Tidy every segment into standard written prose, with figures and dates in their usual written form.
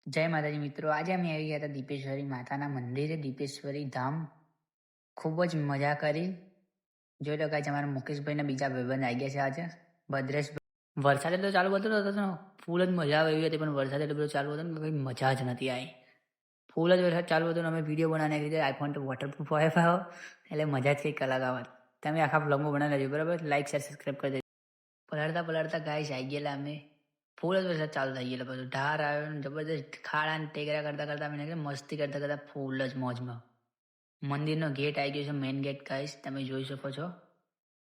જય માતાજી મિત્રો, આજે અમે આવી ગયા હતા દીપેશ્વરી માતાના મંદિરે, દીપેશ્વરી ધામ. ખૂબ જ મજા કરી. જોઈ લો ગાઈસ, અમારા મુકેશભાઈના બીજા ભાઈબંધ આવી ગયા છે આજે, ભદ્રેશભાઈ. વરસાદ એટલો ચાલુ હતો, ફૂલ જ મજા આવે એવી હતી, પણ વરસાદ એટલો બધો ચાલુ હતો ને કંઈ મજા જ નથી આવી. ફૂલ જ વરસાદ ચાલુ હતો ને અમે વિડીયો બનાવીને રીતે આઈફોન તો વોટરપ્રૂફ આવ્યો, એટલે મજા જ કંઈક અલગ આવે. તમે આખા બ્લોગમાં બનાવી લેજો, બરાબર? લાઈક શેર સબસ્ક્રાઈબ કરી દેજો. પલળતા ગાઈસ આવી ગયેલા અમે. ફૂલ જ વરસાદ ચાલુ થઈ ગયેલો, બધું ઢાર આવ્યો ને જબરદસ્ત ખાડા ને ટેકરા કરતા અમે મસ્તી કરતા ફૂલ જ મોજમાં. મંદિરનો ગેટ આવી ગયો છે, મેઇન ગેટ ગાઈસ, તમે જોઈ શકો છો.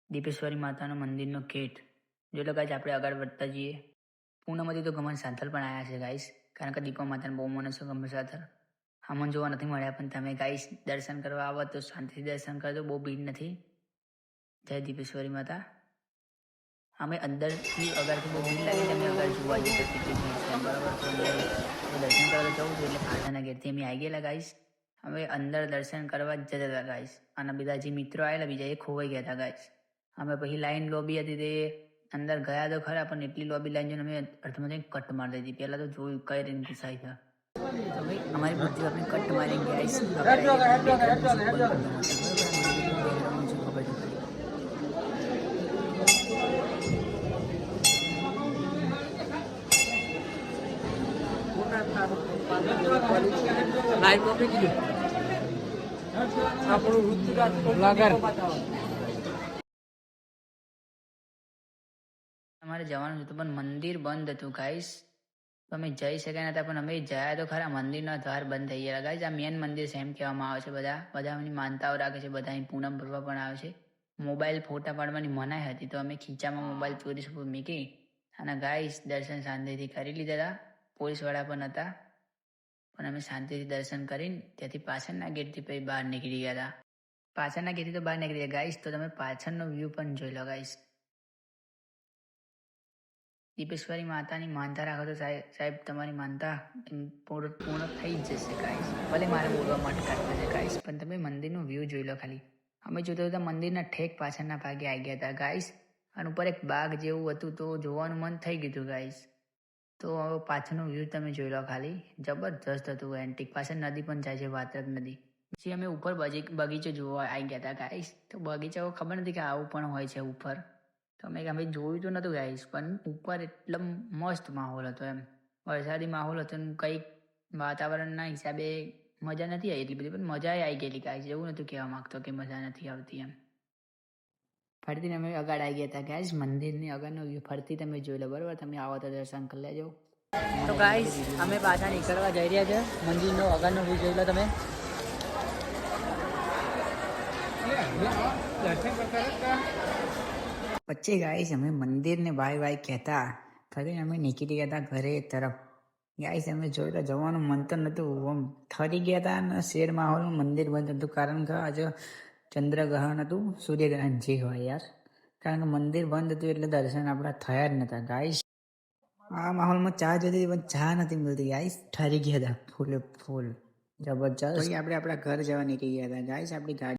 દીપેશ્વરી માતાનો મંદિરનો ગેટ જોઈ લો ગાઈસ. આપણે આગળ વધતા જઈએ. પૂનમથી તો ગમન સાંથલ પણ આવ્યા છે ગાઈસ, કારણ કે દીપા માતાને બહુ મને છે ગમે સાંથલ. અમન જોવા નથી મળ્યા, પણ તમે ગાઈસ દર્શન કરવા આવો તો શાંતિથી દર્શન કરજો, બહુ ભીડ નથી. જય દીપેશ્વરી માતા. અમે અંદરથી અગરથી બહુ ભીડ લાગી છે, અમે અગર જોવા જઈએ તો કેટલી ભીડ છે, બરાબર? તો અમે દર્શન કરવા જવું છું, એટલે પાછળના ગેટથી અમે આવી ગયેલા ગાઈસ. અમે અંદર દર્શન કરવા જ જતા હતા ગાઈસ, અને બધા જે મિત્રો આવેલા બીજા એ ખોવાઈ ગયા હતા ગાઈસ. અમે પછી લાઈન લોબી હતી તે અંદર ગયા તો ખરા, પણ એટલી લોબી લાઈન જોઈને અમે અર્થમાં કટ મારી દીધી. પહેલાં તો જોયું કઈ રીતે ઘૂસાઈ છે, તો ભાઈ અમારી બુદ્ધિ આપણે કટ મારી ગાઈસ. અમારે જવાનું હતું પણ મંદિર બંધ હતું ગાઈસ, તો અમે જઈ શક્યા નતા. પણ અમે જયા તો ખરા, મંદિરના દ્વાર બંધ થઈ ગયા ગાઈસ. આ મેન મંદિર છે એમ કહેવામાં આવે છે. બધા એમની માનતાઓ રાખે છે, બધા અહીં પૂનમ ભરવા પણ આવે છે. મોબાઈલ ફોટા પાડવાની મનાઈ હતી, તો અમે ખીચામાં મોબાઈલ ચોરી છૂપ મૂકી અને ગાઈસ દર્શન શાંતિથી કરી લીધા હતા. પોલીસવાળા પણ હતા, પણ અમે શાંતિથી દર્શન કરીને ત્યાંથી પાછળના ગેટથી પછી બહાર નીકળી ગયા હતા. પાછળના ગેટથી તો બહાર નીકળી ગયા ગાઈસ, તો તમે પાછળનો વ્યૂ પણ જોઈ લો ગાઈસ. દીપેશ્વરી માતાની માનતા રાખો તો સાહેબ તમારી માનતા પૂર્ણ થઈ જ જશે ગાઈસ. ભલે મારે બોલવા માટે કાઢવા છે ગાઈસ, પણ તમે મંદિરનો વ્યૂ જોઈ લો ખાલી. અમે જોતા જોતા મંદિરના ઠેક પાછળના ભાગે આવી ગયા હતા ગાઈસ, અને ઉપર એક બાગ જેવું હતું, તો જોવાનું મન થઈ ગયું હતું ગાઈસ. તો હવે પાછળનો વ્યૂ તમે જોઈ લો ખાલી, જબરજસ્ત હતું. એન્ટિક પાછળ નદી પણ જાય છે, વાત્રક નદી. પછી અમે ઉપર બગીચો જોવા આવી ગયા હતા ગાઈસ. તો બગીચા ખબર નથી કે આવું પણ હોય છે ઉપર, તો અમે જોયું તો નહોતું ગાઈસ, પણ ઉપર એટલો મસ્ત માહોલ હતો, એમ વરસાદી માહોલ હતો ને કંઈક વાતાવરણના હિસાબે મજા નથી આવી એટલી બધી, પણ મજા આવી ગયેલી ગાઈસ. એવું નહોતું કહેવા માગતો કે મજા નથી આવતી એમ. ફરીથી અમે આગળ આવી ગયા હતા ગાઈસ. મંદિરની આગળનો વ્યૂ ફરતી તમે જોઈ લો, બરાબર? તમે આવો તો દર્શન કરી લેજો. તો ગાઈસ અમે પાછા નીકળવા જઈ રહ્યા છે. મંદિરનો આગળનો વ્યૂ જોઈ લો તમે. પછી ગાઈસ અમે મંદિરને બાય કહેતા ફરી અમે નીકળી ગયા હતા ઘરે તરફ. ગાઈસ અમે જોઈ તો જવાનું મન તો નહોતું, આમ ઠરી ગયા હતા અને શેર માહોલનું મંદિર બંધ હતું, કારણ કે આજે ચંદ્રગ્રહણ હતું, સૂર્યગ્રહણ જે હોય યાર. કારણ કે મંદિર બંધ હતું એટલે દર્શન આપણા થયા જ નતા ગાઈસ. આ માહોલમાં ચા જોતી પણ ચા નથી મળતી ગાઈસ, ઠરી ગયા હતા ફૂલે ફૂલ, જબરજસ્ત. પછી આપણે આપણા ઘર જવા નીકળી ગયા હતા ગાઈસ. આપણી ગાડી